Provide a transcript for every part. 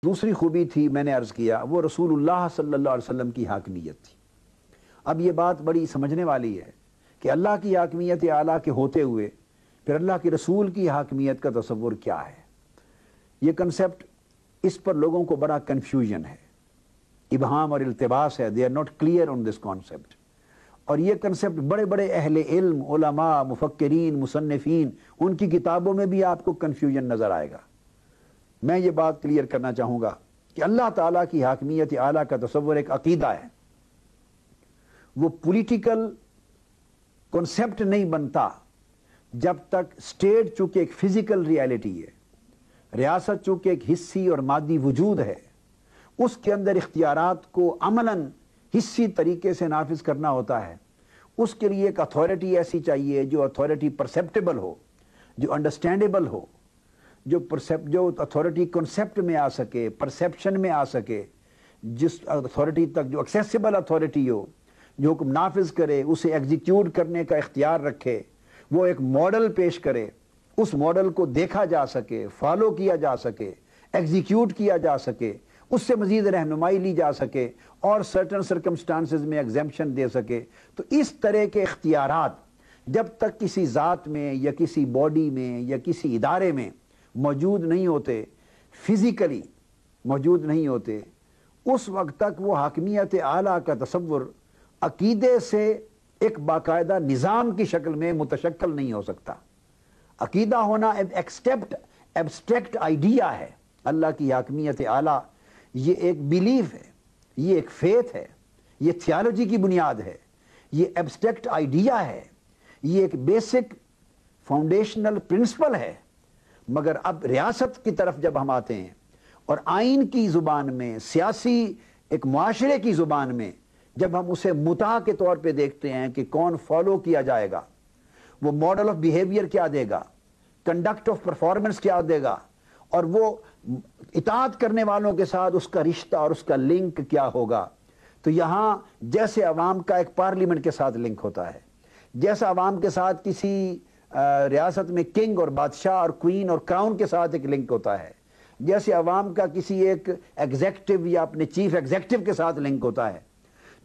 دوسری خوبی تھی، میں نے عرض کیا، وہ رسول اللہ صلی اللہ علیہ وسلم کی حاکمیت تھی۔ اب یہ بات بڑی سمجھنے والی ہے کہ اللہ کی حاکمیت اعلیٰ کے ہوتے ہوئے پھر اللہ کے رسول کی حاکمیت کا تصور کیا ہے۔ یہ کنسیپٹ، اس پر لوگوں کو بڑا کنفیوژن ہے، ابہام اور التباس ہے۔ they are not clear on this concept۔ اور یہ کنسیپٹ بڑے بڑے اہل علم، علماء، مفکرین، مصنفین، ان کی کتابوں میں بھی آپ کو کنفیوژن نظر آئے گا۔ میں یہ بات کلیئر کرنا چاہوں گا کہ اللہ تعالیٰ کی حاکمیت اعلیٰ کا تصور ایک عقیدہ ہے۔ وہ پولیٹیکل کنسیپٹ نہیں بنتا جب تک اسٹیٹ چونکہ ایک فزیکل ریالٹی ہے، ریاست چونکہ ایک حسی اور مادی وجود ہے، اس کے اندر اختیارات کو عملاً حسی طریقے سے نافذ کرنا ہوتا ہے۔ اس کے لیے ایک اتھارٹی ایسی چاہیے جو اتھارٹی پرسیپٹیبل ہو، جو انڈرسٹینڈیبل ہو، جو اتھارٹی کنسیپٹ میں آ سکے، پرسیپشن میں آ سکے، جس اتھارٹی تک جو ایکسیسیبل اتھارٹی ہو، جو حکم نافذ کرے، اسے ایگزیکیوٹ کرنے کا اختیار رکھے، وہ ایک ماڈل پیش کرے، اس ماڈل کو دیکھا جا سکے، فالو کیا جا سکے، ایگزیکیوٹ کیا جا سکے، اس سے مزید رہنمائی لی جا سکے اور سرٹن سرکمسٹانسز میں ایگزیمپشن دے سکے۔ تو اس طرح کے اختیارات جب تک کسی ذات میں یا کسی باڈی میں یا کسی ادارے میں موجود نہیں ہوتے، فزیکلی موجود نہیں ہوتے، اس وقت تک وہ حاکمیت اعلیٰ کا تصور عقیدے سے ایک باقاعدہ نظام کی شکل میں متشکل نہیں ہو سکتا۔ عقیدہ ہونا ایبسٹریکٹ آئیڈیا ہے۔ اللہ کی حاکمیت اعلیٰ یہ ایک بیلیف ہے، یہ ایک فیتھ ہے، یہ تھیالوجی کی بنیاد ہے، یہ ایبسٹریکٹ آئیڈیا ہے، یہ ایک بیسک فاؤنڈیشنل پرنسپل ہے۔ مگر اب ریاست کی طرف جب ہم آتے ہیں اور آئین کی زبان میں، سیاسی ایک معاشرے کی زبان میں جب ہم اسے متاع کے طور پہ دیکھتے ہیں کہ کون فالو کیا جائے گا، وہ ماڈل آف بیہیویئر کیا دے گا، کنڈکٹ آف پرفارمنس کیا دے گا، اور وہ اطاعت کرنے والوں کے ساتھ اس کا رشتہ اور اس کا لنک کیا ہوگا، تو یہاں جیسے عوام کا ایک پارلیمنٹ کے ساتھ لنک ہوتا ہے، جیسا عوام کے ساتھ کسی ریاست میں کنگ اور بادشاہ اور کوئین اور کراؤن کے ساتھ ایک لنک ہوتا ہے، جیسے عوام کا کسی ایک ایگزیکٹو یا اپنے چیف ایگزیکٹو کے ساتھ لنک ہوتا ہے،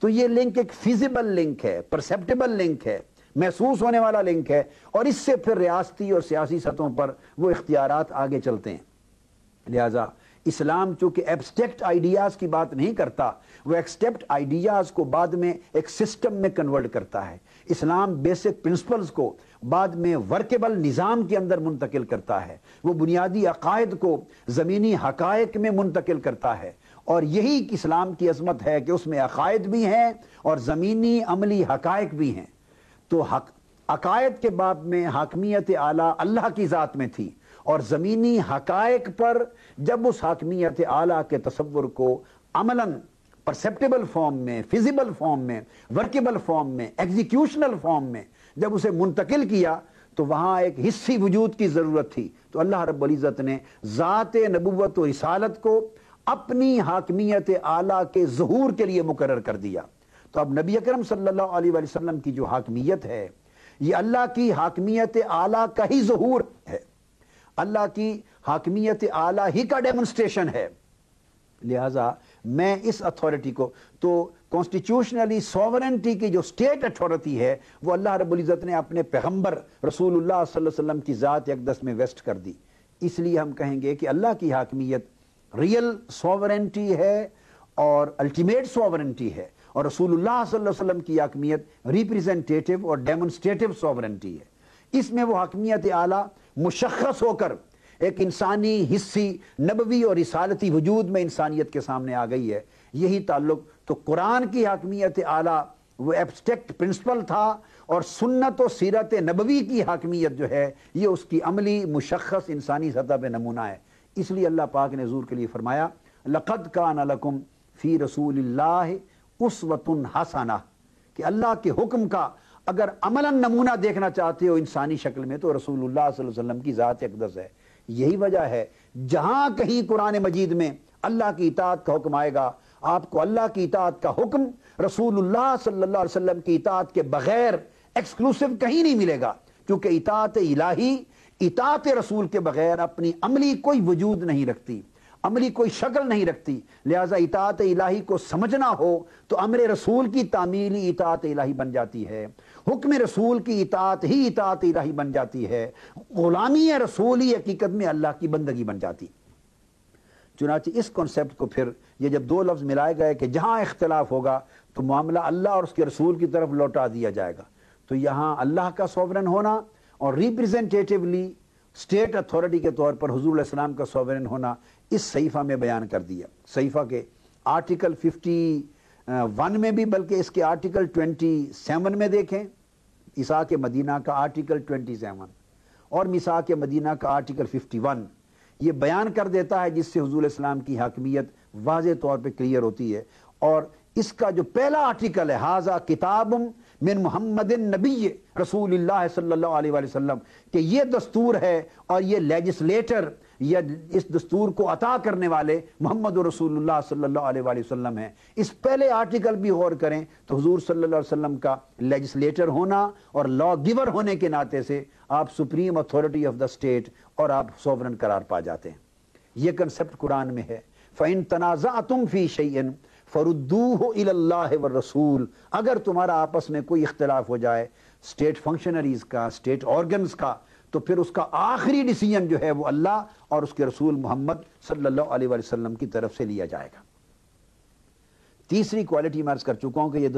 تو یہ لنک ایک فیزیبل لنک ہے، پرسیپٹیبل لنک ہے، محسوس ہونے والا لنک ہے، اور اس سے پھر ریاستی اور سیاسی سطحوں پر وہ اختیارات آگے چلتے ہیں۔ لہذا اسلام چونکہ ایبسٹریکٹ آئیڈیاز کی بات نہیں کرتا، وہ ایبسٹریکٹ آئیڈیاز کو بعد میں ایک سسٹم میں کنورٹ کرتا ہے۔ اسلام بیسک پرنسپلز کو بعد میں ورکیبل نظام کے اندر منتقل کرتا ہے، وہ بنیادی عقائد کو زمینی حقائق میں منتقل کرتا ہے، اور یہی اسلام کی عظمت ہے کہ اس میں عقائد بھی ہیں اور زمینی عملی حقائق بھی ہیں۔ تو عقائد کے باب میں حاکمیت اعلیٰ اللہ کی ذات میں تھی، اور زمینی حقائق پر جب اس حاکمیت اعلیٰ کے تصور کو عملاً پرسیپٹیبل فارم میں، فیزیبل فارم میں، ورکیبل فارم میں، ایگزیکیوشنل فارم میں جب اسے منتقل کیا، تو وہاں ایک حسی وجود کی ضرورت تھی۔ تو اللہ رب العزت نے ذات نبوت و رسالت کو اپنی حاکمیت اعلیٰ کے ظہور کے لیے مقرر کر دیا۔ تو اب نبی اکرم صلی اللہ علیہ وآلہ وسلم کی جو حاکمیت ہے، یہ اللہ کی حاکمیت اعلیٰ کا ہی ظہور ہے، اللہ کی حاکمیت اعلیٰ ہی کا ڈیمونسٹریشن ہے۔ لہٰذا میں اس اتھارٹی کو، تو کانسٹیٹیوشنلی سوورنٹی کی جو اسٹیٹ اتھارٹی ہے، وہ اللہ رب العزت نے اپنے پیغمبر رسول اللہ صلی اللہ علیہ وسلم کی ذات اقدس میں ویسٹ کر دی۔ اس لیے ہم کہیں گے کہ اللہ کی حاکمیت ریل سوورنٹی ہے اور الٹیمیٹ سوورنٹی ہے، اور رسول اللہ صلی اللہ علیہ وسلم کی حاکمیت ریپریزنٹیٹیو اور ڈیمونسٹریٹیو سوورنٹی ہے۔ اس میں وہ حاکمیت اعلیٰ مشخص ہو کر ایک انسانی، حسی، نبوی اور رسالتی وجود میں انسانیت کے سامنے آ گئی ہے۔ یہی تعلق تو قرآن کی حاکمیت اعلیٰ وہ ایبسٹریکٹ پرنسپل تھا، اور سنت و سیرت نبوی کی حاکمیت جو ہے یہ اس کی عملی مشخص انسانی سطح پہ نمونہ ہے۔ اس لیے اللہ پاک نے حضور کے لیے فرمایا، لَقَدْ كَانَ لَكُمْ فِي رَسُولِ اللَّهِ أُسْوَةٌ حَسَنَةٌ، کہ اللہ کے حکم کا اگر عملاً نمونہ دیکھنا چاہتے ہو انسانی شکل میں، تو رسول اللہ صلی اللہ علیہ وسلم کی ذات اقدس ہے۔ یہی وجہ ہے جہاں کہیں قرآن مجید میں اللہ کی اطاعت کا حکم آئے گا، آپ کو اللہ کی اطاعت کا حکم رسول اللہ صلی اللہ علیہ وسلم کی اطاعت کے بغیر ایکسکلوسیو کہیں نہیں ملے گا، کیونکہ اطاعت الہی اطاعت رسول کے بغیر اپنی عملی کوئی وجود نہیں رکھتی۔ عملی کوئی شکل نہیں رکھتی، لہذا اطاعت الہی کو سمجھنا ہو تو امر رسول کی تعمیلی اطاعت الہی بن جاتی ہے، حکم رسول کی اطاعت ہی اطاعت الہی بن جاتی ہے، غلامی رسول ہی حقیقت میں اللہ کی بندگی بن جاتی۔ چنانچہ اس کنسپٹ کو پھر یہ جب دو لفظ ملائے گئے کہ جہاں اختلاف ہوگا تو معاملہ اللہ اور اس کے رسول کی طرف لوٹا دیا جائے گا، تو یہاں اللہ کا سوورن ہونا اور ریپریزنٹیٹیولی اسٹیٹ اتھارٹی کے طور پر حضور علیہ السلام کا سوورن ہونا اس صحیفہ میں بیان کر دیا۔ صحیفہ کے آرٹیکل 51 میں بھی، بلکہ اس کے آرٹیکل 27 میں دیکھیں، میثاق مدینہ کا آرٹیکل 27 اور میثاق مدینہ کا آرٹیکل 51 یہ بیان کر دیتا ہے، جس سے حضور علیہ السلام کی حاکمیت واضح طور پہ کلیئر ہوتی ہے۔ اور اس کا جو پہلا آرٹیکل ہے، ھذا کتاب من محمد نبی رسول اللہ صلی اللہ علیہ وآلہ وسلم، کہ یہ دستور ہے اور یہ لیجسلیٹر یا اس دستور کو عطا کرنے والے محمد رسول اللہ صلی اللہ علیہ وآلہ وسلم ہیں۔ اس پہلے آرٹیکل بھی غور کریں تو حضور صلی اللہ علیہ وسلم کا لیجسلیٹر ہونا اور لا گیور ہونے کے ناطے سے آپ supreme authority of the state اور آپ سوورن قرار پا جاتے ہیں۔ یہ کنسپٹ قرآن میں ہے، فَإِن تَنَازَعْتُمْ فِي شَيْءٍ فَرُدُّوهُ إِلَى اللَّهِ وَالرَّسُولِ، اگر تمہارا آپس میں کوئی اختلاف ہو جائے اسٹیٹ فنکشنریز کا، اسٹیٹ آرگنز کا، تو پھر اس کا آخری ڈیسیژن جو ہے وہ اللہ اور اس کے رسول محمد صلی اللہ علیہ وآلہ وسلم کی طرف سے لیا جائے گا۔ تیسری کوالٹی میں عرض کر چکا ہوں کہ یہ